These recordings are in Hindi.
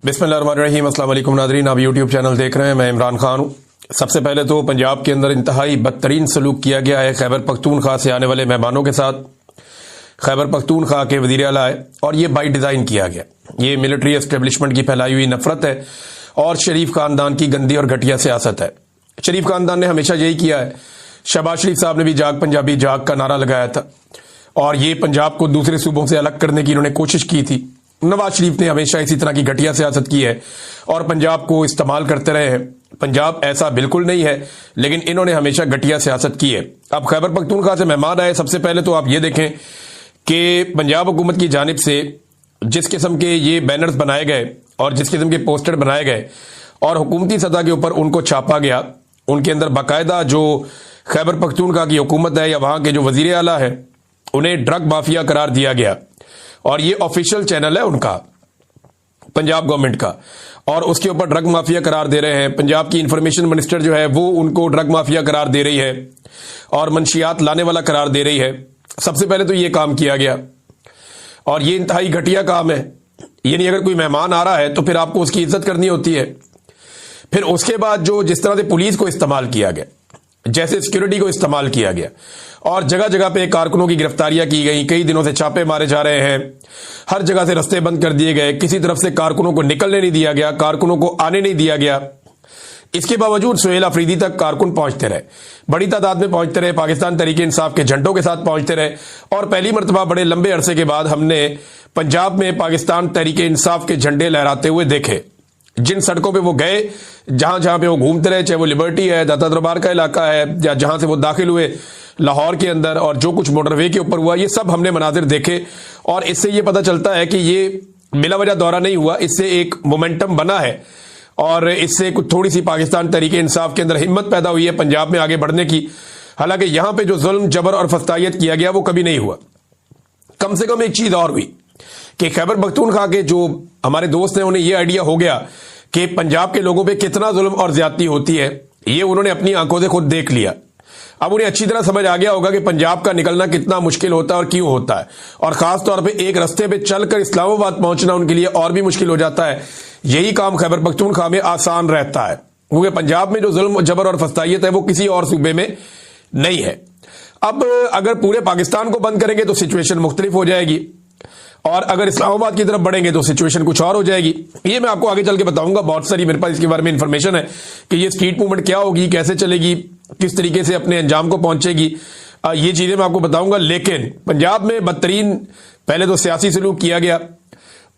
बिस्मिल्लाहिर्रहमानिर्रहीम। अस्सलाम वालेकुम नाज़रीन, आप यूट्यूब चैनल देख रहे हैं। मैं इमरान खान हूँ। सबसे पहले तो पंजाब के अंदर इंतहाई बदतरीन सलूक किया गया है खैबर पख्तूनख्वा से आने वाले मेहमानों के साथ। खैबर पख्तूनख्वा के वज़ीर आला है और ये बाई डिज़ाइन किया गया। ये मिलिट्री एस्टेब्लिशमेंट की फैलाई हुई नफरत है और शरीफ खानदान की गंदी और घटिया सियासत है। शरीफ खानदान ने हमेशा यही किया है। शहबाज शरीफ साहब ने भी जाग पंजाबी जाग का नारा लगाया था और ये पंजाब को दूसरे सूबों से अलग करने की इन्होंने कोशिश की थी। नवाज शरीफ ने हमेशा इसी तरह की घटिया सियासत की है और पंजाब को इस्तेमाल करते रहे हैं। पंजाब ऐसा बिल्कुल नहीं है, लेकिन इन्होंने हमेशा घटिया सियासत की है। अब खैबर पख्तूनख्वा से मेहमान आए, सबसे पहले तो आप ये देखें कि पंजाब हुकूमत की जानिब से जिस किस्म के ये बैनर्स बनाए गए और जिस किस्म के पोस्टर बनाए गए और हुकूमती सतह के ऊपर उनको छापा गया, उनके अंदर बाकायदा जो खैबर पख्तूनख्वा की हुकूमत है या वहां के जो वजीर आला है उन्हें ड्रग माफिया करार दिया गया और ये ऑफिशियल चैनल है उनका, पंजाब गवर्नमेंट का, और उसके ऊपर ड्रग माफिया करार दे रहे हैं। पंजाब की इंफॉर्मेशन मिनिस्टर जो है वो उनको ड्रग माफिया करार दे रही है और मंशियात लाने वाला करार दे रही है। सबसे पहले तो ये काम किया गया और ये इंतहाई घटिया काम है। यानी अगर कोई मेहमान आ रहा है तो फिर आपको उसकी इज्जत करनी होती है। फिर उसके बाद जो जिस तरह से पुलिस को इस्तेमाल किया गया, जैसे सिक्योरिटी को इस्तेमाल किया गया और जगह जगह पे कारकुनों की गिरफ्तारियां की गई, कई दिनों से छापे मारे जा रहे हैं, हर जगह से रास्ते बंद कर दिए गए, किसी तरफ से कारकुनों को निकलने नहीं दिया गया, कारकुनों को आने नहीं दिया गया। इसके बावजूद सुहेल अफरीदी तक कारकुन पहुंचते रहे, बड़ी तादाद में पहुंचते रहे, पाकिस्तान तहरीके इंसाफ के झंडों के साथ पहुंचते रहे और पहली मरतबा बड़े लंबे अरसे के बाद हमने पंजाब में पाकिस्तान तहरीके इंसाफ के झंडे लहराते हुए देखे। जिन सड़कों पे वो गए, जहां जहां पे वो घूमते रहे, चाहे वो लिबर्टी है, दाता दरबार का इलाका है, या जहां से वो दाखिल हुए लाहौर के अंदर, और जो कुछ मोटरवे के ऊपर हुआ, ये सब हमने मनाजिर देखे और इससे ये पता चलता है कि ये बिला वजह दौरा नहीं हुआ। इससे एक मोमेंटम बना है और इससे कुछ थोड़ी सी पाकिस्तान तहरीके इंसाफ के अंदर हिम्मत पैदा हुई है पंजाब में आगे बढ़ने की। हालांकि यहां पर जो जुल्म जबर और फस्तायत किया गया वो कभी नहीं हुआ। कम से कम एक चीज और हुई कि खैबर पख्तूनख्वा के जो हमारे दोस्त हैं उन्हें यह आइडिया हो गया कि पंजाब के लोगों पे कितना जुल्म और ज्यादती होती है। ये उन्होंने अपनी आंखों से खुद देख लिया। अब उन्हें अच्छी तरह समझ आ गया होगा कि पंजाब का निकलना कितना मुश्किल होता है और क्यों होता है, और खास तौर पे एक रास्ते पे चलकर इस्लामाबाद पहुंचना उनके लिए और भी मुश्किल हो जाता है। यही काम खैबर पख्तूनख्वा में आसान रहता है क्योंकि पंजाब में जो जुल्म जबर और फस्तायत है वो किसी और सूबे में नहीं है। अब अगर पूरे पाकिस्तान को बंद करेंगे तो सिचुएशन मुख्तलिफ हो जाएगी और अगर इस्लामाबाद की तरफ बढ़ेंगे तो सिचुएशन कुछ और हो जाएगी। ये मैं आपको आगे चल के बताऊंगा। बहुत सारी मेरे पास इसके बारे में इंफॉर्मेशन है कि ये स्ट्रीट मूवमेंट क्या होगी, कैसे चलेगी, किस तरीके से अपने अंजाम को पहुंचेगी, ये चीजें मैं आपको बताऊंगा। लेकिन पंजाब में बदतरीन पहले तो सियासी सलूक किया गया,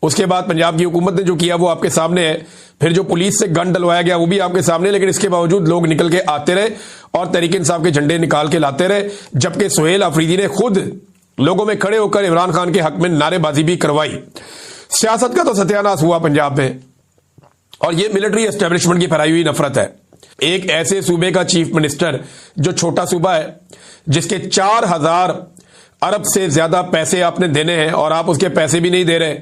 उसके बाद पंजाब की हुकूमत ने जो किया वो आपके सामने है, फिर जो पुलिस से गन डलवाया गया वो भी आपके सामने। लेकिन इसके बावजूद लोग निकल के आते रहे और तहरीक इंसाफ के झंडे निकाल के लाते रहे, जबकि सुहेल अफरीदी ने खुद लोगों में खड़े होकर इमरान खान के हक में नारेबाजी भी करवाई। सियासत का तो सत्यानाश हुआ पंजाब में और ये मिलिट्री एस्टेब्लिशमेंट की फैलाई हुई नफरत है। एक ऐसे सूबे का चीफ मिनिस्टर जो छोटा सूबा है, जिसके 4000 अरब से ज्यादा पैसे आपने देने हैं और आप उसके पैसे भी नहीं दे रहे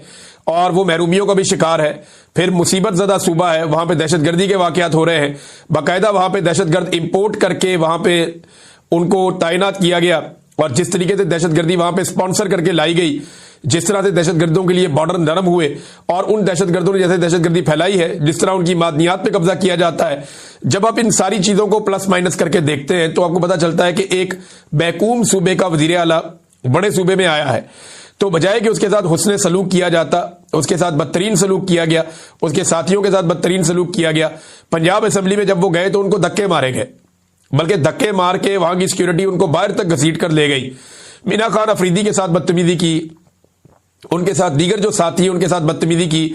और वो महरूमियों का भी शिकार है। फिर मुसीबत ज़दा सूबा है, वहां पे दहशतगर्दी के वाकयात हो रहे हैं, बाकायदा वहां पे दहशतगर्द इंपोर्ट करके वहां पे उनको तैनात किया गया और जिस तरीके से दहशतगर्दी वहां पे स्पॉन्सर करके लाई गई, जिस तरह से दहशतगर्दों के लिए बॉर्डर नरम हुए और उन दहशतगर्दों ने जैसे दहशतगर्दी फैलाई है, जिस तरह उनकी मादनियात पे कब्जा किया जाता है, जब आप इन सारी चीजों को प्लस माइनस करके देखते हैं तो आपको पता चलता है कि एक बैकूम सूबे का वजीर आला बड़े सूबे में आया है, तो बजाय कि उसके साथ हुस्ने सलूक किया जाता, उसके साथ बदतरीन सलूक किया गया, उसके साथियों के साथ बदतरीन सलूक किया गया। पंजाब असेंबली में जब वो गए तो उनको धक्के मारे गए, बल्कि धक्के मार के वहां की सिक्योरिटी उनको बाहर तक घसीट कर ले गई। मीना खान अफरीदी के साथ बदतमीजी की, उनके साथ दीगर जो साथी उनके साथ बदतमीजी की।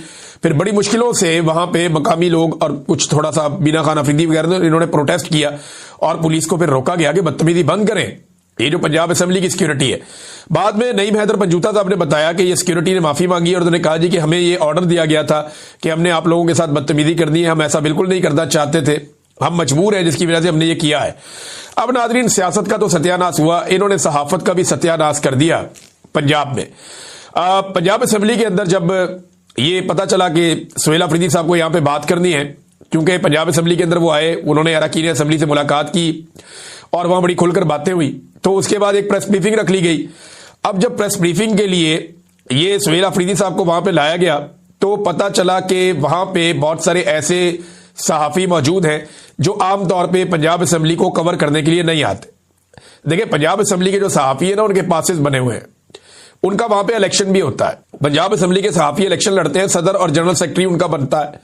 फिर बड़ी मुश्किलों से वहां पे मकामी लोग और कुछ थोड़ा सा मीना खान अफरीदी वगैरह इन्होंने प्रोटेस्ट किया और पुलिस को फिर रोका गया कि बदतमीजी बंद करें। ये जो पंजाब असेंबली की सिक्योरिटी है। बाद में नईम हैदर पंजूता साहब ने बताया कि ये सिक्योरिटी ने माफी मांगी और उन्होंने कहा जी कि हमें ये ऑर्डर दिया गया था कि हमने आप लोगों के साथ बदतमीजी करनी है, हम ऐसा बिल्कुल नहीं करना चाहते थे, हम मजबूर हैं, जिसकी वजह से हमने ये किया है। अब नाजरीन, सियासत का तो सत्यानाश हुआ, इन्होंने सहाफत का भी सत्यानाश कर दिया पंजाब में। पंजाब असेंबली के अंदर जब ये पता चला कि सुहेल अफरीदी साहब को यहां पे बात करनी है, क्योंकि पंजाब असेंबली के अंदर वो आए, उन्होंने अरकान असेंबली से मुलाकात की और वहां बड़ी खुलकर बातें हुई, तो उसके बाद एक प्रेस ब्रीफिंग रख ली गई। अब जब प्रेस ब्रीफिंग के लिए ये सुहेल अफरीदी साहब को वहां पे लाया गया तो पता चला कि वहां पे बहुत सारे ऐसे सहाफी मौजूद हैं जो आमतौर पे पंजाब असेंबली को कवर करने के लिए नहीं आते। देखिए, पंजाब असेंबली के जो सहाफी है ना, उनके पासेस बने हुए हैं, उनका वहां पे इलेक्शन भी होता है। पंजाब असेंबली के सहाफी इलेक्शन लड़ते हैं, सदर और जनरल सेक्रेटरी उनका बनता है,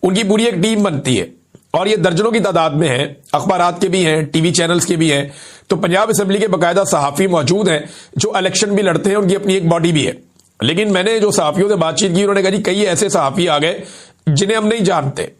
उनकी पूरी एक टीम बनती है और ये दर्जनों की तादाद में है, अखबारात के भी हैं, टीवी चैनल्स के भी हैं। तो पंजाब असेंबली के बाकायदा सहाफी मौजूद हैं जो इलेक्शन भी लड़ते हैं, उनकी अपनी एक बॉडी भी है। लेकिन मैंने जो सहाफियों से बातचीत की, उन्होंने कहा जी कई ऐसे सहाफी आ गए जिन्हें हम नहीं जानते।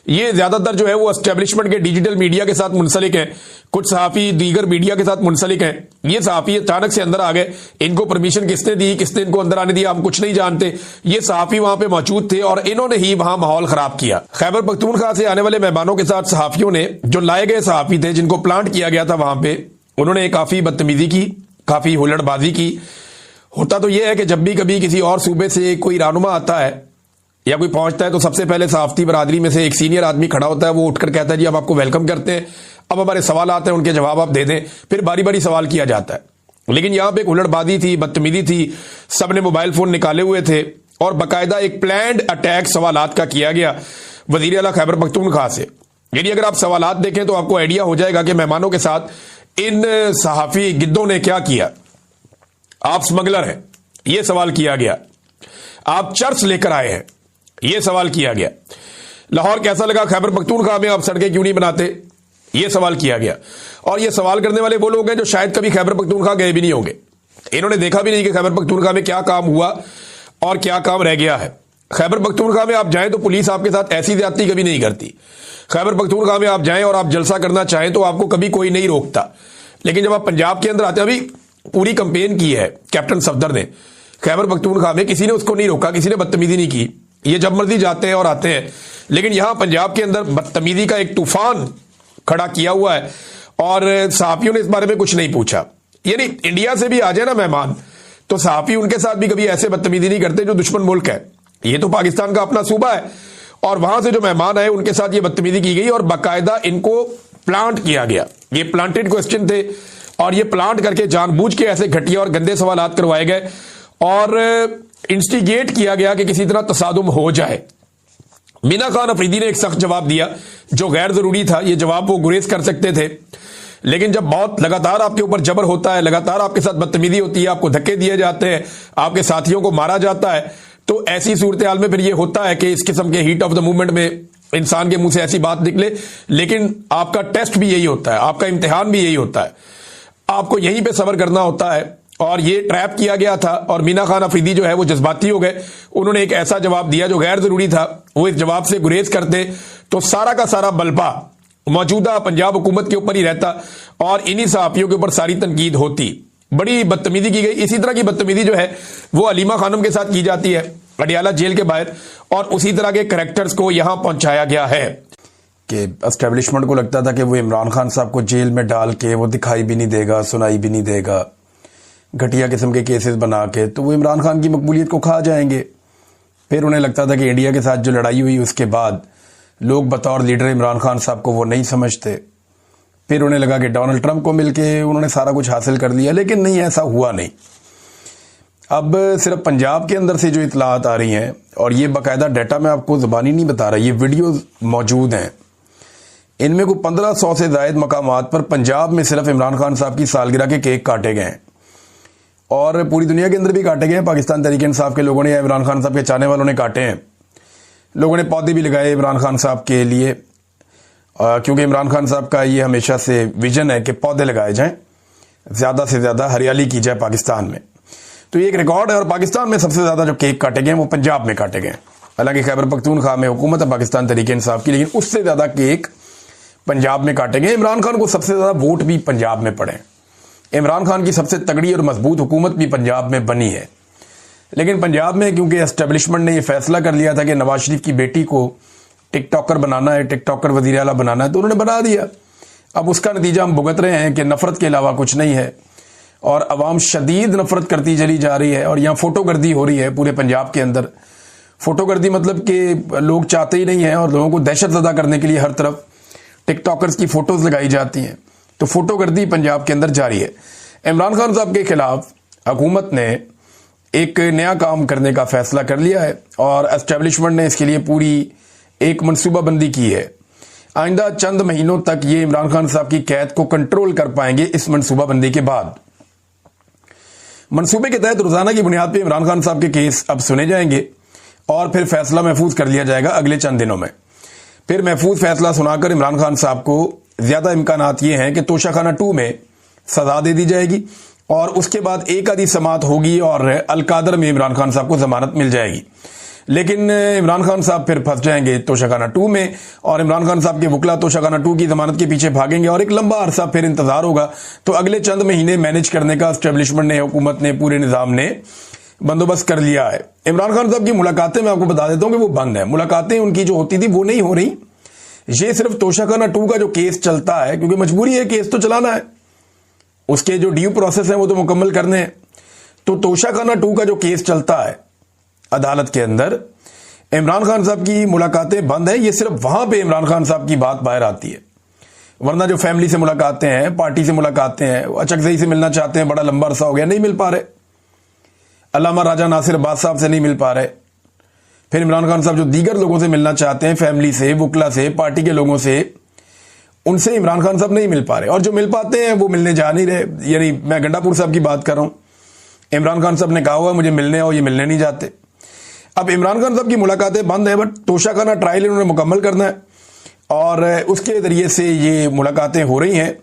ये ज्यादातर जो है वो एस्टेब्लिशमेंट के डिजिटल मीडिया के साथ मुंसलिक हैं, कुछ सहाफी दीगर मीडिया के साथ मुंसलिक हैं। ये सहाफी अचानक से अंदर आ गए, इनको परमिशन किसने दी, किसने इनको अंदर आने दिया, हम कुछ नहीं जानते। ये सहाफी वहां पे मौजूद थे और इन्होंने ही वहां माहौल खराब किया। खैबर पख्तूनख्वा से आने वाले मेहमानों के साथ सहाफियों ने, जो लाए गए सहाफी थे जिनको प्लांट किया गया था वहां पे, उन्होंने काफी बदतमीजी की, काफी हुल्लड़बाजी की। होता तो यह है कि जब भी कभी किसी और सूबे से कोई रहनुमा आता है या कोई पहुंचता है तो सबसे पहले सहाफती बरादरी में से एक सीनियर आदमी खड़ा होता है, वो उठकर कहता है जी अब आपको वेलकम करते हैं, अब हमारे सवाल आते हैं, उनके जवाब आप दे दें। फिर बारी बारी सवाल किया जाता है। लेकिन यहां पे एक हुल्लड़बाजी थी, बदतमीजी थी, सबने मोबाइल फोन निकाले हुए थे और बाकायदा एक प्लान्ड अटैक सवालात का किया गया वजीर आला खैबर पख्तूनख्वा से। यानी अगर आप सवालात देखें तो आपको आइडिया हो जाएगा कि मेहमानों के साथ इन सहाफी गिद्धों ने क्या किया। आप स्मगलर हैं, यह सवाल किया गया। आप चर्च लेकर आए हैं, यह सवाल किया गया। लाहौर कैसा लगा, खैबर पख्तूनख्वा में आप सड़कें क्यों नहीं बनाते, यह सवाल किया गया। और यह सवाल करने वाले वो लोग हैं जो शायद कभी खैबर पख्तूनख्वा गए भी नहीं होंगे, इन्होंने देखा भी नहीं कि खैबर पख्तूनख्वा में क्या काम हुआ और क्या काम रह गया है। खैबर पख्तूनख्वा में आप जाएं तो पुलिस आपके साथ ऐसी ज्यादती कभी नहीं करती। खैबर पख्तूनख्वा में आप जाएं और आप जलसा करना चाहें तो आपको कभी कोई नहीं रोकता। लेकिन जब आप पंजाब के अंदर आते हैं, अभी पूरी कंपेन की है कैप्टन सफदर ने खैबर पख्तूनख्वा में, किसी ने उसको नहीं रोका, किसी ने बदतमीजी नहीं की। ये जब मर्जी जाते हैं और आते हैं। लेकिन यहां पंजाब के अंदर बदतमीजी का एक तूफान खड़ा किया हुआ है और सहाफियों ने इस बारे में कुछ नहीं पूछा। यानी इंडिया से भी आ जाए ना मेहमान तो सहाफी उनके साथ भी कभी ऐसे बदतमीजी नहीं करते जो दुश्मन मुल्क है। ये तो पाकिस्तान का अपना सूबा है और वहां से जो मेहमान आए उनके साथ ये बदतमीजी की गई और बाकायदा इनको प्लांट किया गया। ये प्लांटेड क्वेश्चन थे और ये प्लांट करके जानबूझ के ऐसे घटिया और गंदे सवालात करवाए गए और इंस्टिगेट किया गया कि किसी तरह तसादुम हो जाए। मीना खान अफरीदी ने एक सख्त जवाब दिया जो गैर जरूरी था। ये जवाब वो गुरेज कर सकते थे, लेकिन जब बहुत लगातार आपके ऊपर जबर होता है, लगातार आपके साथ बदतमीजी होती है, आपको धक्के दिए जाते हैं, आपके साथियों को मारा जाता है, तो ऐसी सूरत हाल में फिर ये होता है कि इस किस्म के हीट ऑफ द मूवमेंट में इंसान के मुंह से ऐसी बात निकले। लेकिन आपका टेस्ट भी यही होता है, आपका इम्तिहान भी यही होता है, आपको यहीं पे सब्र करना होता है। और ये ट्रैप किया गया था और मीना खान अफरीदी जो है वो जज्बाती हो गए। उन्होंने एक ऐसा जवाब दिया जो गैर जरूरी था। वो इस जवाब से गुरेज करते तो सारा का सारा बलबा मौजूदा पंजाब हुकूमत के ऊपर ही रहता और इन्हीं सहाफियों के ऊपर सारी तनकीद होती। बड़ी बदतमीजी की गई। इसी तरह की बदतमीजी जो है वो अलीमा खानम के साथ की जाती है अडियाला जेल के बाहर और उसी तरह के कैरेक्टर्स को यहां पहुंचाया गया है कि एस्टेब्लिशमेंट को लगता था कि वो इमरान खान साहब को जेल में डाल के वो दिखाई भी नहीं देगा, सुनाई भी नहीं देगा, घटिया किस्म के केसेस बना के तो वो इमरान खान की मकबूलियत को खा जाएंगे। फिर उन्हें लगता था कि इंडिया के साथ जो लड़ाई हुई उसके बाद लोग बतौर लीडर इमरान खान साहब को वो नहीं समझते। फिर उन्हें लगा कि डोनाल्ड ट्रंप को मिलके उन्होंने सारा कुछ हासिल कर लिया, लेकिन नहीं, ऐसा हुआ नहीं। अब सिर्फ पंजाब के अंदर से जो इतलात आ रही हैं और ये बाकायदा डाटा मैं आपको ज़बानी नहीं बता रहा, ये वीडियो मौजूद हैं, इनमें को 1500 से ज़ायद मकामात पर पंजाब में सिर्फ इमरान खान साहब की सालगिरह के केक काटे गए हैं और पूरी दुनिया के अंदर भी काटे गए हैं। पाकिस्तान तहरीक इंसाफ के लोगों ने या इमरान खान साहब के चाहने वालों ने काटे हैं। लोगों ने पौधे भी लगाए इमरान खान साहब के लिए क्योंकि इमरान खान साहब का ये हमेशा से विजन है कि पौधे लगाए जाएं, ज़्यादा से ज़्यादा हरियाली की जाए पाकिस्तान में। तो ये एक रिकॉर्ड है और पाकिस्तान में सबसे ज़्यादा जो केक काटे गए वो पंजाब में काटे गए। हालांकि खैबर पख्तूनख्वा में हुकूमत है पाकिस्तान तहरीक इंसाफ की, लेकिन उससे ज़्यादा केक पंजाब में काटे गए। इमरान खान को सबसे ज़्यादा वोट भी पंजाब में पड़े। इमरान खान की सबसे तगड़ी और मजबूत हुकूमत भी पंजाब में बनी है। लेकिन पंजाब में क्योंकि एस्टेब्लिशमेंट ने यह फैसला कर लिया था कि नवाज शरीफ की बेटी को टिकटॉकर बनाना है, टिकटॉकर वज़ीर आला बनाना है, तो उन्होंने बना दिया। अब उसका नतीजा हम भुगत रहे हैं कि नफरत के अलावा कुछ नहीं है और अवाम शदीद नफरत करती चली जा रही है। और यहाँ फोटोगर्दी हो रही है पूरे पंजाब के अंदर। फोटोगर्दी मतलब कि लोग चाहते ही नहीं है और लोगों को दहशत ज़दा करने के लिए हर तरफ टिकटॉकर्स की फोटोज लगाई जाती हैं। तो फोटोगर्दी पंजाब के अंदर जारी है। इमरान खान साहब के खिलाफ हुकूमत ने एक नया काम करने का फैसला कर लिया है और एस्टेब्लिशमेंट ने इसके लिए पूरी एक मनसूबाबंदी की है। आइंदा चंद महीनों तक ये इमरान खान साहब की कैद को कंट्रोल कर पाएंगे। इस मनसूबाबंदी के बाद मनसूबे के तहत रोजाना की बुनियाद पर इमरान खान साहब के केस अब सुने जाएंगे और फिर फैसला महफूज कर लिया जाएगा अगले चंद दिनों में। फिर महफूज फैसला सुनाकर इमरान खान साहब को ज्यादा इम्कानात ये हैं कि तोशाखाना 2 में सजा दे दी जाएगी और उसके बाद एक आधी समात होगी और अलकादर में इमरान खान साहब को जमानत मिल जाएगी। लेकिन इमरान खान साहब फिर फंस जाएंगे तोशाखाना 2 में और इमरान खान साहब के वकला तोशाखाना 2 की जमानत के पीछे भागेंगे और एक लंबा अरसा फिर इंतजार होगा। तो अगले चंद महीने मैनेज करने का एस्टेब्लिशमेंट ने, हुकूमत ने, पूरे निजाम ने बंदोबस्त कर लिया है। इमरान खान साहब की मुलाकातें मैं आपको बता देता हूं कि वो बंद है। मुलाकातें उनकी जो होती थी वो नहीं हो रही। ये सिर्फ तोशाखाना 2 का जो केस चलता है, क्योंकि मजबूरी है, केस तो चलाना है, उसके जो ड्यू प्रोसेस है वो तो मुकम्मल करने हैं। तो तोशाखाना 2 का जो केस चलता है अदालत के अंदर, इमरान खान साहब की मुलाकातें बंद है। ये सिर्फ वहां पे इमरान खान साहब की बात बाहर आती है, वरना जो फैमिली से मुलाकातें हैं, पार्टी से मुलाकातें हैं, अचकजई से मिलना चाहते हैं, बड़ा लंबा अरसा हो गया, नहीं मिल पा रहे। अल्लामा राजा नासिर अब्बास साहब से नहीं मिल पा रहे। फिर इमरान खान साहब जो दीगर लोगों से मिलना चाहते हैं, फैमिली से, वकला से, पार्टी के लोगों से, उनसे इमरान खान साहब नहीं मिल पा रहे। और जो मिल पाते हैं वो मिलने जा नहीं रहे। यानी मैं गंडापुर साहब की बात कर रहा हूं। इमरान खान साहब ने कहा हुआ मुझे मिलने आओ, ये मिलने नहीं जाते। अब इमरान खान साहब की मुलाकातें बंद है, बट तोशाखाना ट्रायल इन्होंने मुकम्मल करना है और उसके जरिए से ये मुलाकातें हो रही हैं।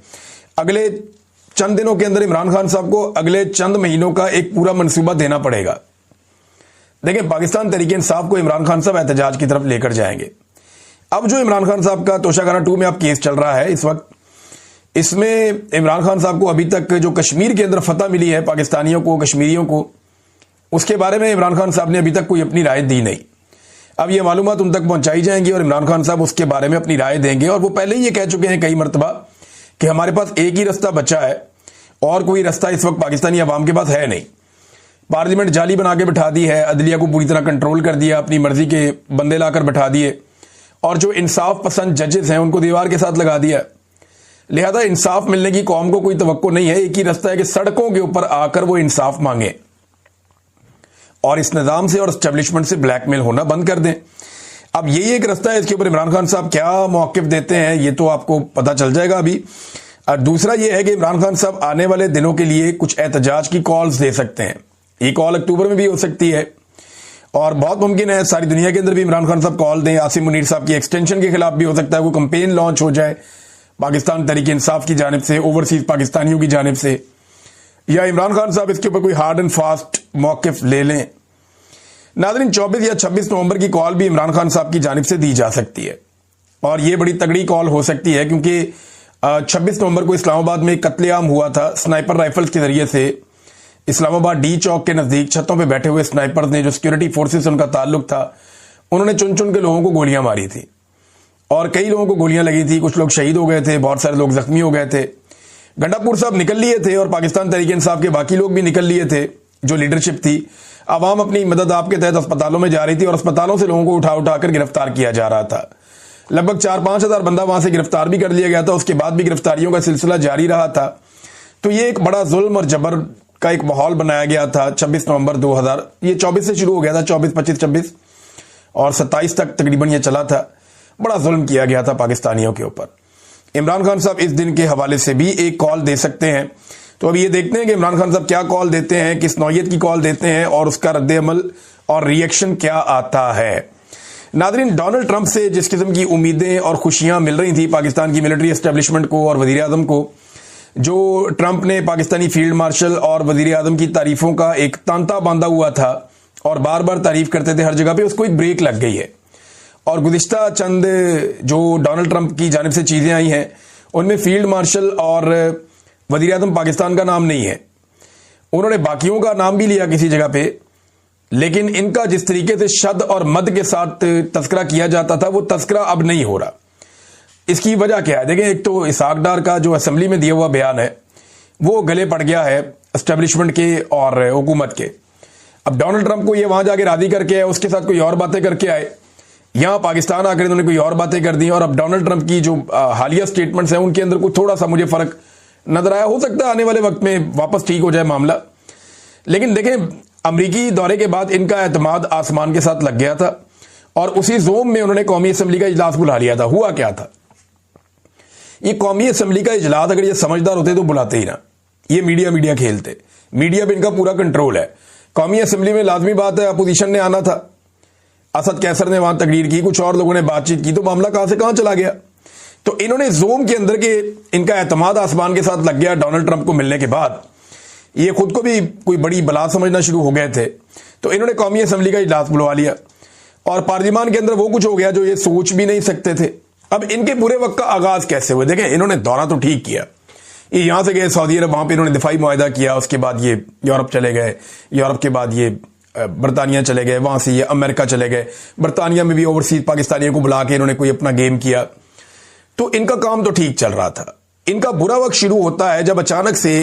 अगले चंद दिनों के अंदर इमरान खान साहब को अगले चंद महीनों का एक पूरा मंसूबा देना पड़ेगा। देखिए, पाकिस्तान तहरीक इंसाफ को इमरान खान साहब एहतजाज की तरफ लेकर जाएंगे। अब जो इमरान खान साहब का तोशाखाना 2 में अब केस चल रहा है इस वक्त, इसमें इमरान खान साहब को अभी तक जो कश्मीर के अंदर फतह मिली है पाकिस्तानियों को, कश्मीरियों को, उसके बारे में इमरान खान साहब ने अभी तक कोई अपनी राय दी नहीं। अब ये मालूमात उन तक पहुंचाई जाएंगी और इमरान खान साहब उसके बारे में अपनी राय देंगे। और वो पहले ही ये कह चुके हैं कई मरतबा कि हमारे पास एक ही रास्ता बचा है और कोई रास्ता इस वक्त पाकिस्तानी अवाम के पास है नहीं। पार्लियामेंट जाली बना के बिठा दी है, अदलिया को पूरी तरह कंट्रोल कर दिया, अपनी मर्जी के बंदे लाकर बिठा दिए और जो इंसाफ पसंद जजेस हैं उनको दीवार के साथ लगा दिया। लिहाजा इंसाफ मिलने की कौम को कोई तवक्को नहीं है। एक ही रास्ता है कि सड़कों के ऊपर आकर वो इंसाफ मांगे और इस निजाम से और एस्टेब्लिशमेंट से ब्लैकमेल होना बंद कर दें। अब यही एक रास्ता है। इसके ऊपर इमरान खान साहब क्या मौक़िफ़ देते हैं ये तो आपको पता चल जाएगा अभी। और दूसरा ये है कि इमरान खान साहब आने वाले दिनों के लिए कुछ एहतजाज की कॉल्स दे सकते हैं। ये कॉल अक्टूबर में भी हो सकती है और बहुत मुमकिन है सारी दुनिया के अंदर भी इमरान खान साहब कॉल दें। आसिम मुनीर साहब की एक्सटेंशन के खिलाफ भी हो सकता है, कोई कंपेन लॉन्च हो जाए पाकिस्तान तहरीक इंसाफ की जानिब से, ओवरसीज पाकिस्तानियों की जानिब से, या इमरान खान साहब इसके ऊपर कोई हार्ड एंड फास्ट मौक़िफ़ ले लें। नाज़रीन, 24 या 26 नवंबर की कॉल भी इमरान खान साहब की जानिब से दी जा सकती है और ये बड़ी तगड़ी कॉल हो सकती है, क्योंकि 26 नवंबर को इस्लामाबाद में कत्लेआम हुआ था। स्नाइपर राइफल्स के जरिए से इस्लामाबाद डी चौक के नजदीक छतों पे बैठे हुए स्नाइपर्स ने, जो सिक्योरिटी फोर्सेस से उनका ताल्लुक था, उन्होंने चुन चुन के लोगों को गोलियां मारी थी और कई लोगों को गोलियां लगी थी। कुछ लोग शहीद हो गए थे, बहुत सारे लोग जख्मी हो गए थे। गंडापुर साहब निकल लिए थे और पाकिस्तान तहरीक इंसाफ के बाकी लोग भी निकल लिए थे। जो लीडरशिप थी, आवाम अपनी मदद आपके तहत अस्पतालों में जा रही थी और अस्पतालों से लोगों को उठा उठाकर गिरफ्तार किया जा रहा था। लगभग 4-5 हजार बंदा वहां से गिरफ्तार भी कर लिया गया था। उसके बाद भी गिरफ्तारियों का सिलसिला जारी रहा था। तो ये एक बड़ा जुल्म और जबर का एक माहौल बनाया गया था। 26 नवंबर 2000, ये 24 से शुरू हो गया था, 24, 25, 26 और 27 तक तकरीबन ये चला था। बड़ा जुल्म किया गया था पाकिस्तानियों के ऊपर। इमरान खान साहब इस दिन के हवाले से भी एक कॉल दे सकते हैं। तो अब ये देखते हैं कि इमरान खान साहब क्या कॉल देते हैं, किस नौयत की कॉल देते हैं और उसका रद्द अमल और रिएक्शन क्या आता है। नाज़रीन, डोनाल्ड ट्रंप से जिस किस्म की उम्मीदें और खुशियां मिल रही थी पाकिस्तान की मिलिट्री एस्टेब्लिशमेंट को और वजीर आजम को, जो ट्रंप ने पाकिस्तानी फील्ड मार्शल और वजीर आजम की तारीफों का एक तांता बांधा हुआ था और बार बार तारीफ करते थे हर जगह पे, उसको एक ब्रेक लग गई है। और गुज़िश्ता चंद जो डोनाल्ड ट्रंप की जानिब से चीजें आई हैं उनमें फील्ड मार्शल और वजीर आजम पाकिस्तान का नाम नहीं है। उन्होंने बाकियों का नाम भी लिया किसी जगह पे, लेकिन इनका जिस तरीके से शद और मद के साथ तस्करा किया जाता था वो तस्करा अब नहीं हो रहा। इसकी वजह क्या है? देखें, एक तो इसहाक डार का जो असेंबली में दिया हुआ बयान है वो गले पड़ गया है एस्टेब्लिशमेंट के और हुकूमत के। अब डोनाल्ड ट्रंप को ये वहां जाके राजी करके आए, उसके साथ कोई और बातें करके आए, यहां पाकिस्तान आकर इन्होंने कोई और बातें कर दी और अब डोनाल्ड ट्रंप की जो हालिया स्टेटमेंट्स हैं उनके अंदर कोई थोड़ा सा मुझे फर्क नजर आया। हो सकता है आने वाले वक्त में वापस ठीक हो जाए मामला। लेकिन देखें, अमरीकी दौरे के बाद इनका एतमाद आसमान के साथ लग गया था और उसी जोम में उन्होंने कौमी असम्बली का इजलास बुला लिया था। हुआ क्या था, ये कौमी असम्बली का इजलास अगर ये समझदार होते तो बुलाते ही ना, ये मीडिया खेलते। मीडिया पे इनका पूरा कंट्रोल है। कौमी असम्बली में लाजमी बात है अपोजिशन ने आना था। असद कैसर ने वहां तकरीर की, कुछ और लोगों ने बातचीत की, तो मामला कहां से कहां चला गया। तो इन्होंने जोम के अंदर के इनका एतमाद आसमान के साथ लग गया डोनाल्ड ट्रंप को मिलने के बाद। ये खुद को भी कोई बड़ी बला समझना शुरू हो गए थे। तो इन्होंने कौमी असम्बली का इजलास बुलवा लिया और पार्लियामान के अंदर वो कुछ हो गया जो ये सोच भी नहीं सकते थे। अब इनके बुरे वक्त का आगाज कैसे हुए, देखें इन्होंने दौरा तो ठीक किया, ये यहां से गए सऊदी अरब, वहां पे इन्होंने दिफाई मुआहदा किया, उसके बाद ये यूरोप चले गए, यूरोप के बाद ये बरतानिया चले गए, वहां से ये अमेरिका चले गए, बरतानिया में भी ओवरसीज पाकिस्तानियों को बुला के इन्होंने कोई अपना गेम किया। तो इनका काम तो ठीक चल रहा था। इनका बुरा वक्त शुरू होता है जब अचानक से,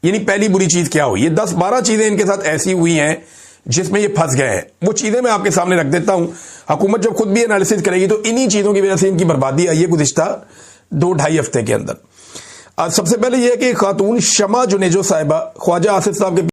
यानी पहली बुरी चीज क्या हुई, ये 10-12 चीजें इनके साथ ऐसी हुई हैं जिसमें ये फंस गए हैं। वो चीजें मैं आपके सामने रख देता हूं, हुकूमत जब खुद भी एनालिसिस करेगी तो इन्हीं चीजों की वजह से इनकी बर्बादी आई है गुज़िश्ता 2-2.5 हफ्ते के अंदर। सबसे पहले यह है कि खातून शमा जुनेजो साहिबा ख्वाजा आसिफ साहब के